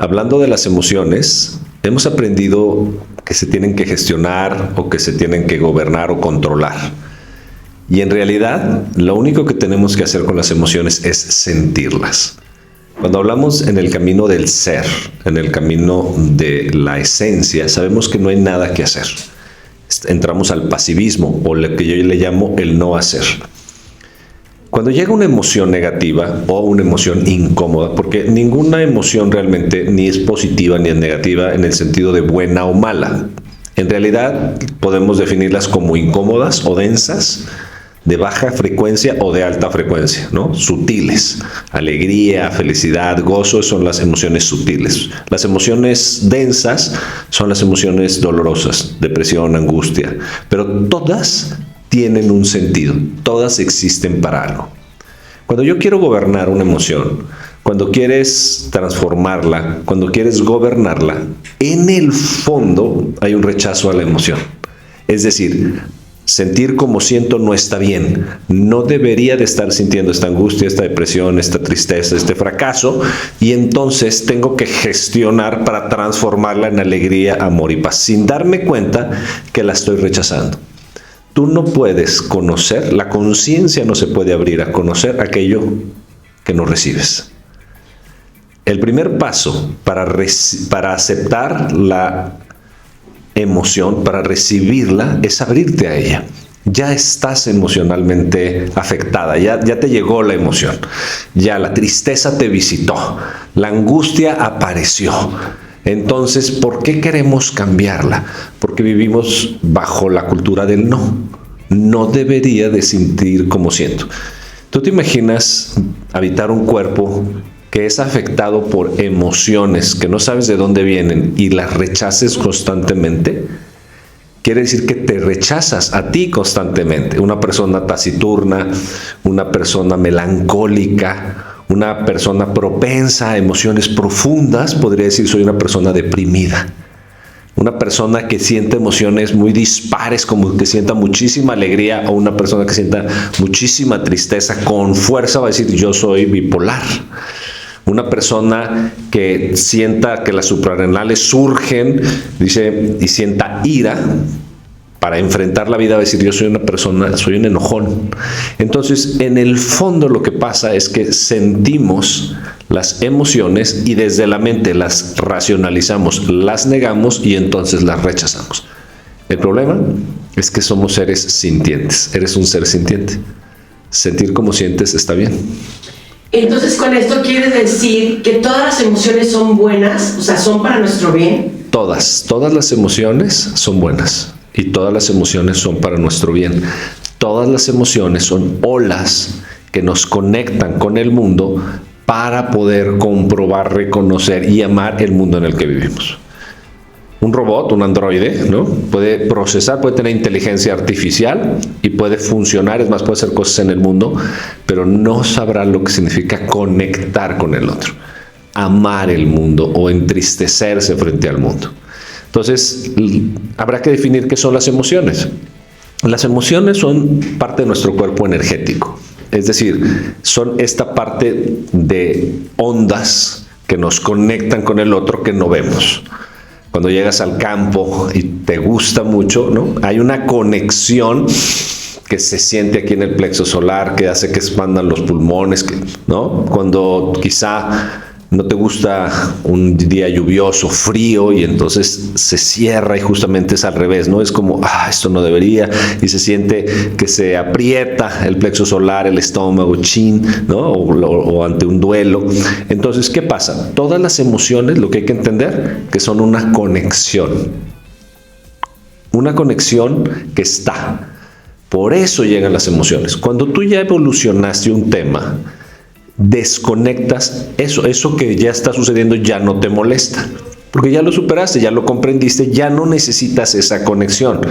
Hablando de las emociones, hemos aprendido que se tienen que gestionar o que se tienen que gobernar o controlar. Y en realidad, lo único que tenemos que hacer con las emociones es sentirlas. Cuando hablamos en el camino del ser, en el camino de la esencia, sabemos que no hay nada que hacer. Entramos al pasivismo, o lo que yo le llamo el no hacer. Cuando llega una emoción negativa o una emoción incómoda, porque ninguna emoción realmente ni es positiva ni es negativa en el sentido de buena o mala. En realidad podemos definirlas como incómodas o densas, de baja frecuencia o de alta frecuencia, ¿no? Sutiles. Alegría, felicidad, gozo son las emociones sutiles. Las emociones densas son las emociones dolorosas, depresión, angustia. Pero todas tienen un sentido, todas existen para algo. Cuando yo quiero gobernar una emoción, cuando quieres transformarla, cuando quieres gobernarla, en el fondo hay un rechazo a la emoción. Es decir, sentir como siento no está bien. No debería de estar sintiendo esta angustia, esta depresión, esta tristeza, este fracaso, y entonces tengo que gestionar para transformarla en alegría, amor y paz, sin darme cuenta que la estoy rechazando. Tú no puedes conocer, la conciencia no se puede abrir a conocer aquello que no recibes. El primer paso para aceptar la emoción, para recibirla, es abrirte a ella. Ya estás emocionalmente afectada, ya te llegó la emoción, ya la tristeza te visitó, la angustia apareció. Entonces, ¿por qué queremos cambiarla? Porque vivimos bajo la cultura del no. No debería de sentir como siento. ¿Tú te imaginas habitar un cuerpo que es afectado por emociones que no sabes de dónde vienen y las rechaces constantemente? Quiere decir que te rechazas a ti constantemente. Una persona taciturna, una persona melancólica, una persona propensa a emociones profundas, podría decir soy una persona deprimida. Una persona que siente emociones muy dispares, como que sienta muchísima alegría, o una persona que sienta muchísima tristeza, con fuerza va a decir yo soy bipolar. Una persona que sienta que las suprarrenales surgen, dice, y sienta ira para enfrentar la vida, va a decir yo soy una persona, soy un enojón. Entonces, en el fondo lo que pasa es que sentimos las emociones y desde la mente las racionalizamos, las negamos y entonces las rechazamos. El problema es que somos seres sintientes. Eres un ser sintiente. Sentir como sientes está bien. Entonces, con esto quiere decir que todas las emociones son buenas, o sea, son para nuestro bien. Todas las emociones son buenas. Y todas las emociones son para nuestro bien. Todas las emociones son olas que nos conectan con el mundo para poder comprobar, reconocer y amar el mundo en el que vivimos. Un robot, un androide, ¿no? Puede procesar, puede tener inteligencia artificial y puede funcionar, es más, puede hacer cosas en el mundo, pero no sabrá lo que significa conectar con el otro, amar el mundo o entristecerse frente al mundo. Entonces, habrá que definir qué son las emociones. Las emociones son parte de nuestro cuerpo energético. Es decir, son esta parte de ondas que nos conectan con el otro que no vemos. Cuando llegas al campo y te gusta mucho, ¿no? Hay una conexión que se siente aquí en el plexo solar, que hace que expandan los pulmones, ¿no? Cuando quizá no te gusta un día lluvioso, frío, y entonces se cierra y justamente es al revés, ¿no? Es como, esto no debería, y se siente que se aprieta el plexo solar, el estómago, ¿no? O ante un duelo. Entonces, ¿qué pasa? Todas las emociones, lo que hay que entender, que son una conexión que está. Por eso llegan las emociones. Cuando tú ya evolucionaste un tema, desconectas eso que ya está sucediendo, ya no te molesta, porque ya lo superaste, ya lo comprendiste, ya no necesitas esa conexión.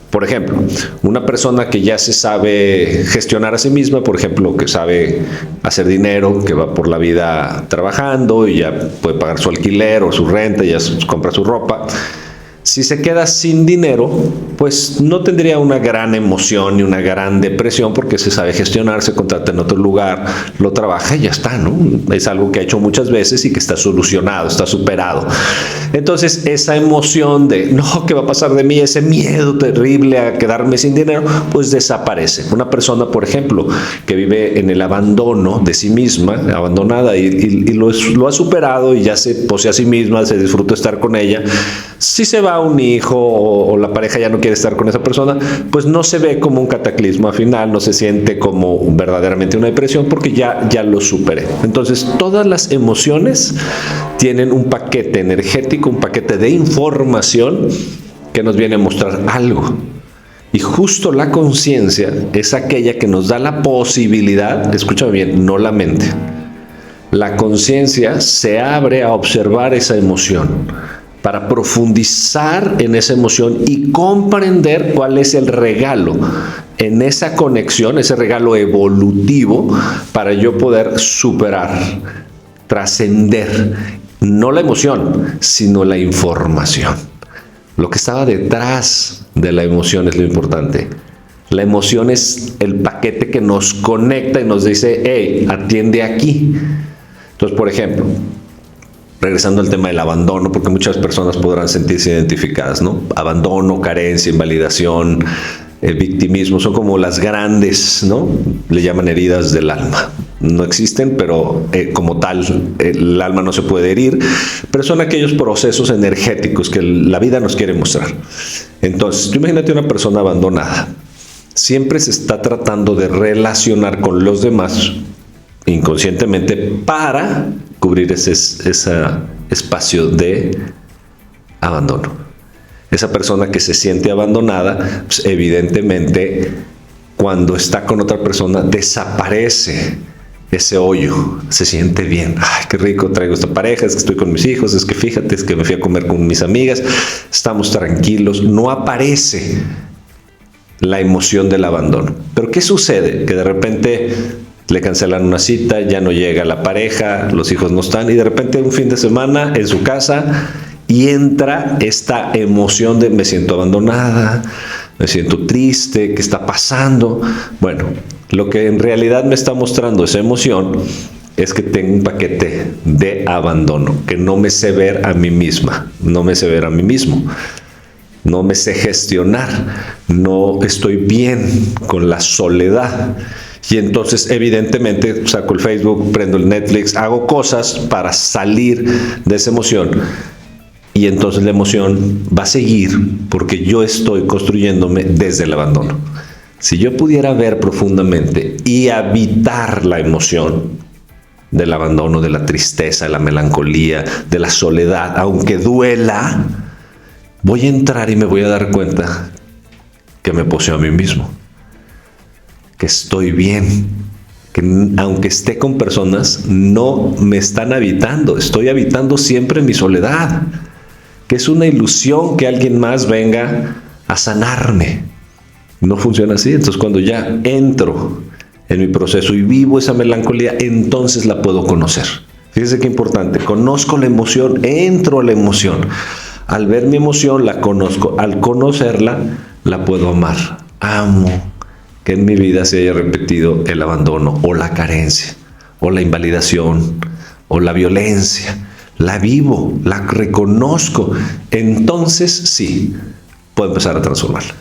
Por ejemplo, una persona que ya se sabe gestionar a sí misma, por ejemplo, que sabe hacer dinero, que va por la vida trabajando y ya puede pagar su alquiler o su renta, ya compra su ropa, Si se queda sin dinero, pues no tendría una gran emoción ni una gran depresión porque se sabe gestionar, se contrata en otro lugar, lo trabaja y ya está, ¿no? Es algo que ha hecho muchas veces y que está solucionado, está superado. Entonces, esa emoción de, no, ¿qué va a pasar de mí? Ese miedo terrible a quedarme sin dinero, pues desaparece. Una persona, por ejemplo, que vive en el abandono de sí misma, abandonada, y lo ha superado y ya se posee a sí misma, se disfruta estar con ella. Si se va un hijo o la pareja ya no quiere estar con esa persona, pues no se ve como un cataclismo al final, no se siente como verdaderamente una depresión porque ya lo superé. Entonces, todas las emociones tienen un paquete energético, un paquete de información que nos viene a mostrar algo. Y justo la conciencia es aquella que nos da la posibilidad, escúchame bien, no la mente. La conciencia se abre a observar esa emoción, para profundizar en esa emoción y comprender cuál es el regalo en esa conexión, ese regalo evolutivo para yo poder superar, trascender, no la emoción, sino la información. Lo que estaba detrás de la emoción es lo importante. La emoción es el paquete que nos conecta y nos dice, hey, atiende aquí. Entonces, por ejemplo, regresando al tema del abandono, porque muchas personas podrán sentirse identificadas, ¿no? Abandono, carencia, invalidación, victimismo, son como las grandes, ¿no? Le llaman heridas del alma. No existen, pero como tal, el alma no se puede herir, pero son aquellos procesos energéticos que la vida nos quiere mostrar. Entonces, tú imagínate una persona abandonada. Siempre se está tratando de relacionar con los demás inconscientemente para cubrir ese espacio de abandono. Esa persona que se siente abandonada, pues evidentemente cuando está con otra persona desaparece ese hoyo, se siente bien. Ay, qué rico traigo esta pareja, es que estoy con mis hijos, es que fíjate, es que me fui a comer con mis amigas, estamos tranquilos, no aparece la emoción del abandono. Pero ¿qué sucede? Que de repente le cancelan una cita, ya no llega la pareja, los hijos no están, y de repente un fin de semana en su casa y entra esta emoción de me siento abandonada, me siento triste, ¿qué está pasando? Bueno, lo que en realidad me está mostrando esa emoción es que tengo un paquete de abandono, que no me sé ver a mí misma, no me sé ver a mí mismo. No me sé gestionar, no estoy bien con la soledad. Y entonces, evidentemente, saco el Facebook, prendo el Netflix, hago cosas para salir de esa emoción. Y entonces la emoción va a seguir porque yo estoy construyéndome desde el abandono. Si yo pudiera ver profundamente y habitar la emoción del abandono, de la tristeza, de la melancolía, de la soledad, aunque duela, voy a entrar y me voy a dar cuenta que me poseo a mí mismo, que estoy bien, que aunque esté con personas, no me están habitando, estoy habitando siempre mi soledad, que es una ilusión que alguien más venga a sanarme. No funciona así. Entonces, cuando ya entro en mi proceso y vivo esa melancolía, entonces la puedo conocer. Fíjense qué importante, conozco la emoción, entro a la emoción. Al ver mi emoción, la conozco. Al conocerla, la puedo amar. Amo que en mi vida se haya repetido el abandono o la carencia o la invalidación o la violencia. La vivo, la reconozco. Entonces, sí, puedo empezar a transformarla.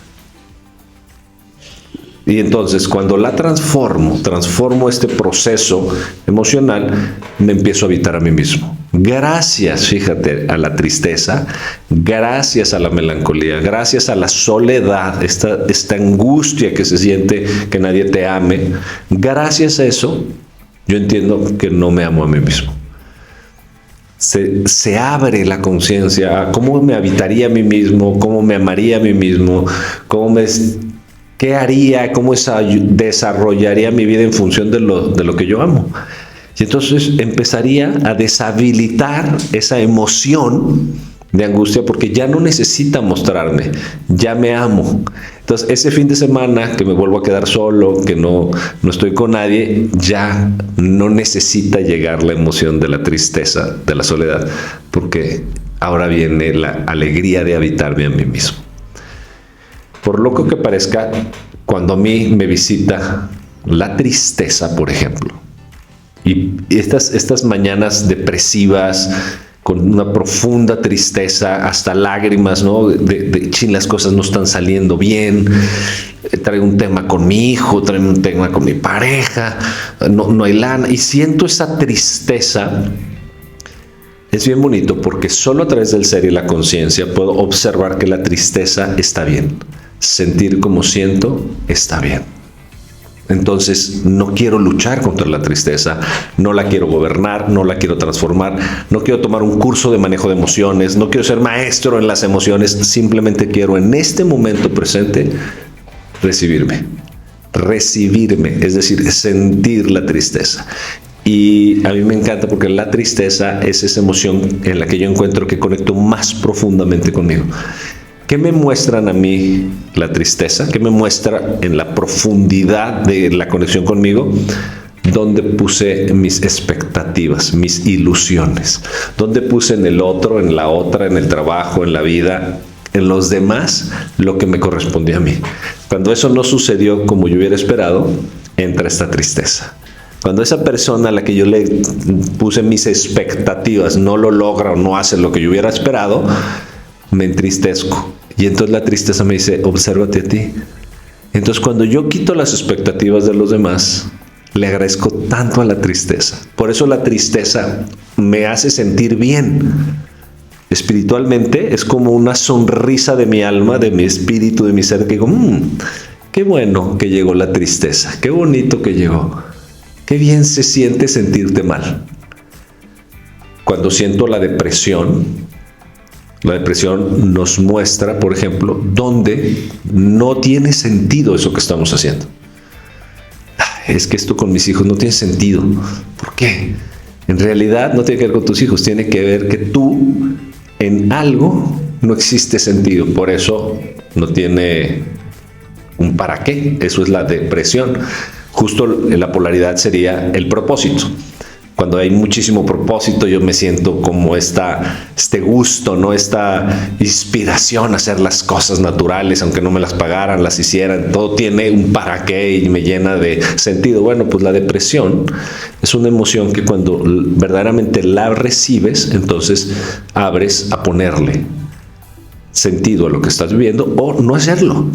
Y entonces, cuando la transformo este proceso emocional, me empiezo a habitar a mí mismo. Gracias, fíjate, a la tristeza, gracias a la melancolía, gracias a la soledad, esta angustia que se siente que nadie te ame, gracias a eso, yo entiendo que no me amo a mí mismo. Se abre la conciencia a cómo me habitaría a mí mismo, cómo me amaría a mí mismo, qué haría, cómo desarrollaría mi vida en función de lo que yo amo. Y entonces empezaría a deshabilitar esa emoción de angustia porque ya no necesita mostrarme, ya me amo. Entonces ese fin de semana que me vuelvo a quedar solo, que no estoy con nadie, ya no necesita llegar la emoción de la tristeza, de la soledad, porque ahora viene la alegría de habitarme a mí mismo. Por loco que parezca, cuando a mí me visita la tristeza, por ejemplo, y estas mañanas depresivas, con una profunda tristeza, hasta lágrimas, ¿no? Chin, las cosas no están saliendo bien, traigo un tema con mi hijo, traigo un tema con mi pareja, no hay lana, y siento esa tristeza. Es bien bonito porque solo a través del ser y la conciencia puedo observar que la tristeza está bien. Sentir como siento está bien. Entonces no quiero luchar contra la tristeza, no la quiero gobernar, no la quiero transformar, no quiero tomar un curso de manejo de emociones, no quiero ser maestro en las emociones, simplemente quiero en este momento presente recibirme, es decir, sentir la tristeza. Y a mí me encanta porque la tristeza es esa emoción en la que yo encuentro que conecto más profundamente conmigo. ¿Qué me muestran a mí la tristeza? ¿Qué me muestra en la profundidad de la conexión conmigo? Donde puse mis expectativas, mis ilusiones. Donde puse en el otro, en la otra, en el trabajo, en la vida, en los demás, lo que me correspondía a mí. Cuando eso no sucedió como yo hubiera esperado, entra esta tristeza. Cuando esa persona a la que yo le puse mis expectativas no lo logra o no hace lo que yo hubiera esperado, me entristezco. Y entonces la tristeza me dice, obsérvate a ti. Entonces cuando yo quito las expectativas de los demás, le agradezco tanto a la tristeza. Por eso la tristeza me hace sentir bien. Espiritualmente es como una sonrisa de mi alma, de mi espíritu, de mi ser, que digo, qué bueno que llegó la tristeza, qué bonito que llegó. Qué bien se siente sentirte mal. Cuando siento la depresión nos muestra, por ejemplo, dónde no tiene sentido eso que estamos haciendo. Es que esto con mis hijos no tiene sentido. ¿Por qué? En realidad no tiene que ver con tus hijos, tiene que ver que tú en algo no existe sentido. Por eso no tiene un para qué. Eso es la depresión. Justo la polaridad sería el propósito. Cuando hay muchísimo propósito, yo me siento como este gusto, ¿no? Esta inspiración a hacer las cosas naturales, aunque no me las pagaran, las hicieran. Todo tiene un para qué y me llena de sentido. Bueno, pues la depresión es una emoción que cuando verdaderamente la recibes, entonces abres a ponerle sentido a lo que estás viviendo o no hacerlo.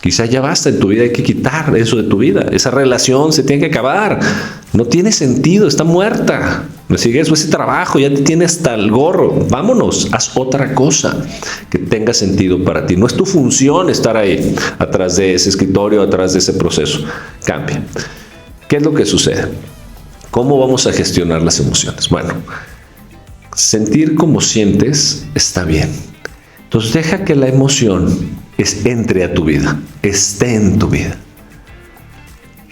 Quizá ya basta en tu vida, hay que quitar eso de tu vida. Esa relación se tiene que acabar. No tiene sentido, está muerta. ¿Me sigues? O ese trabajo ya te tiene hasta el gorro. Vámonos, haz otra cosa que tenga sentido para ti. No es tu función estar ahí, atrás de ese escritorio, atrás de ese proceso. Cambia. ¿Qué es lo que sucede? ¿Cómo vamos a gestionar las emociones? Bueno, sentir como sientes está bien. Entonces deja que la emoción entre a tu vida, esté en tu vida.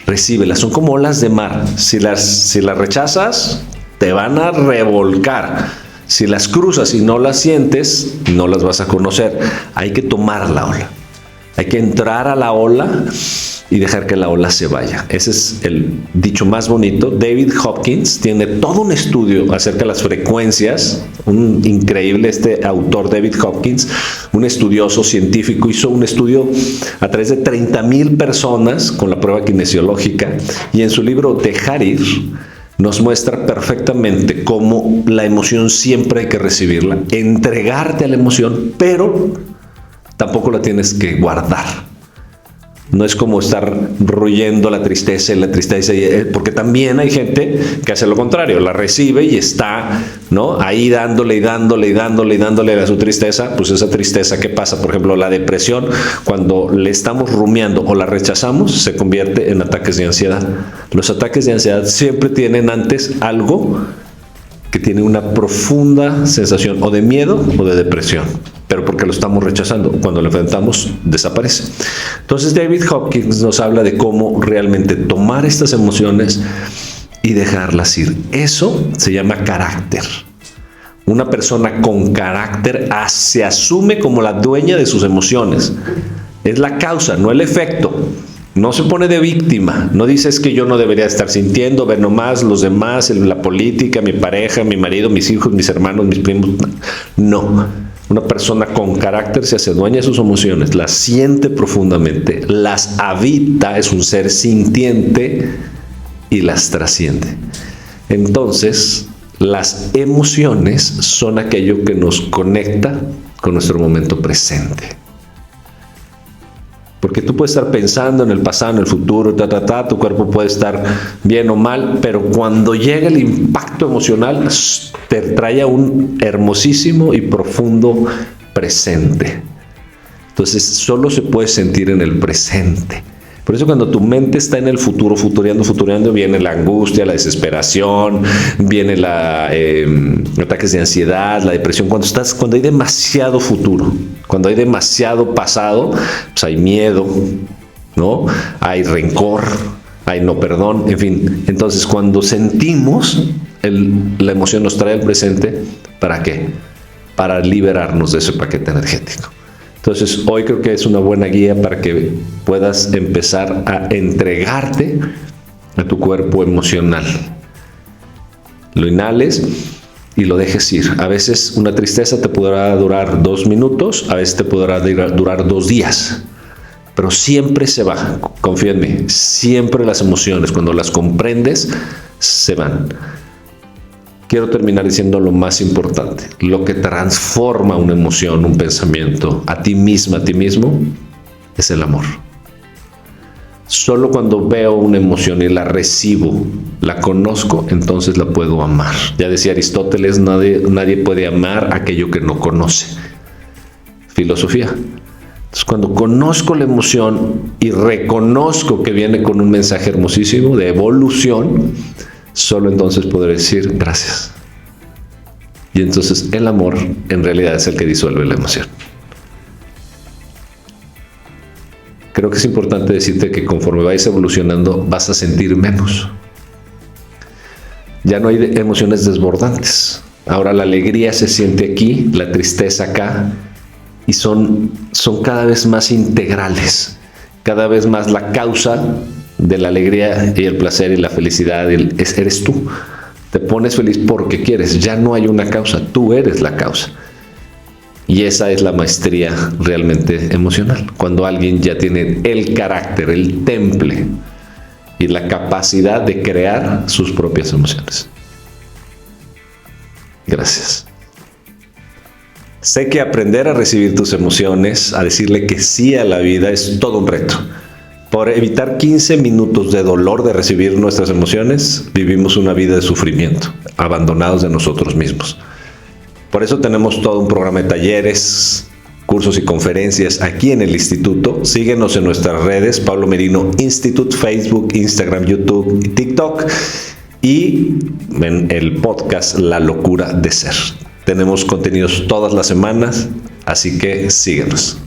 Recíbelas, son como olas de mar. Si las rechazas, te van a revolcar. Si las cruzas y no las sientes, no las vas a conocer. Hay que tomar la ola. Hay que entrar a la ola y dejar que la ola se vaya. Ese es el dicho más bonito. David Hopkins tiene todo un estudio acerca de las frecuencias. Un increíble autor, David Hopkins, un estudioso científico, hizo un estudio a través de 30,000 personas con la prueba kinesiológica, y en su libro Dejar ir nos muestra perfectamente cómo la emoción siempre hay que recibirla, entregarte a la emoción, pero tampoco la tienes que guardar. No es como estar ruyendo la tristeza, porque también hay gente que hace lo contrario, la recibe y está, ¿no?, ahí dándole a su tristeza. Pues esa tristeza, ¿qué pasa? Por ejemplo, la depresión, cuando le estamos rumiando o la rechazamos, se convierte en ataques de ansiedad. Los ataques de ansiedad siempre tienen antes algo que tiene una profunda sensación o de miedo o de depresión, pero porque lo estamos rechazando. Cuando lo enfrentamos, desaparece. Entonces David Hopkins nos habla de cómo realmente tomar estas emociones y dejarlas ir. Eso se llama carácter. Una persona con carácter se asume como la dueña de sus emociones. Es la causa, no el efecto. No se pone de víctima, no dice es que yo no debería estar sintiendo, ver nomás los demás, la política, mi pareja, mi marido, mis hijos, mis hermanos, mis primos. No, una persona con carácter se hace dueña de sus emociones, las siente profundamente, las habita, es un ser sintiente y las trasciende. Entonces, las emociones son aquello que nos conecta con nuestro momento presente. Porque tú puedes estar pensando en el pasado, en el futuro, tu cuerpo puede estar bien o mal, pero cuando llega el impacto emocional, te trae a un hermosísimo y profundo presente. Entonces, solo se puede sentir en el presente. Por eso cuando tu mente está en el futuro, futureando, viene la angustia, la desesperación, viene ataques de ansiedad, la depresión. Cuando hay demasiado futuro, cuando hay demasiado pasado, pues hay miedo, ¿no? Hay rencor, hay no perdón, en fin. Entonces, cuando sentimos, la emoción nos trae al presente, ¿para qué? Para liberarnos de ese paquete energético. Entonces, hoy creo que es una buena guía para que puedas empezar a entregarte a tu cuerpo emocional. Lo inhales y lo dejes ir. A veces una tristeza te podrá durar 2 minutos, a veces te podrá durar 2 días, pero siempre se va. Confía en mí, siempre las emociones, cuando las comprendes, se van. Quiero terminar diciendo lo más importante. Lo que transforma una emoción, un pensamiento, a ti misma, a ti mismo, es el amor. Solo cuando veo una emoción y la recibo, la conozco, entonces la puedo amar. Ya decía Aristóteles, nadie puede amar aquello que no conoce. Filosofía. Entonces, cuando conozco la emoción y reconozco que viene con un mensaje hermosísimo de evolución, solo entonces podré decir gracias. Y entonces el amor en realidad es el que disuelve la emoción. Creo que es importante decirte que conforme vais evolucionando vas a sentir menos. Ya no hay emociones desbordantes. Ahora la alegría se siente aquí, la tristeza acá, y son cada vez más integrales. Cada vez más la causa de la alegría y el placer y la felicidad eres tú. Te pones feliz porque quieres, ya no hay una causa, tú eres la causa. Y esa es la maestría realmente emocional, cuando alguien ya tiene el carácter, el temple y la capacidad de crear sus propias emociones. Gracias. Sé que aprender a recibir tus emociones, a decirle que sí a la vida, es todo un reto. Por evitar 15 minutos de dolor de recibir nuestras emociones, vivimos una vida de sufrimiento, abandonados de nosotros mismos. Por eso tenemos todo un programa de talleres, cursos y conferencias aquí en el Instituto. Síguenos en nuestras redes, Pablo Merino Institute, Facebook, Instagram, YouTube y TikTok. Y en el podcast La Locura de Ser. Tenemos contenidos todas las semanas, así que síguenos.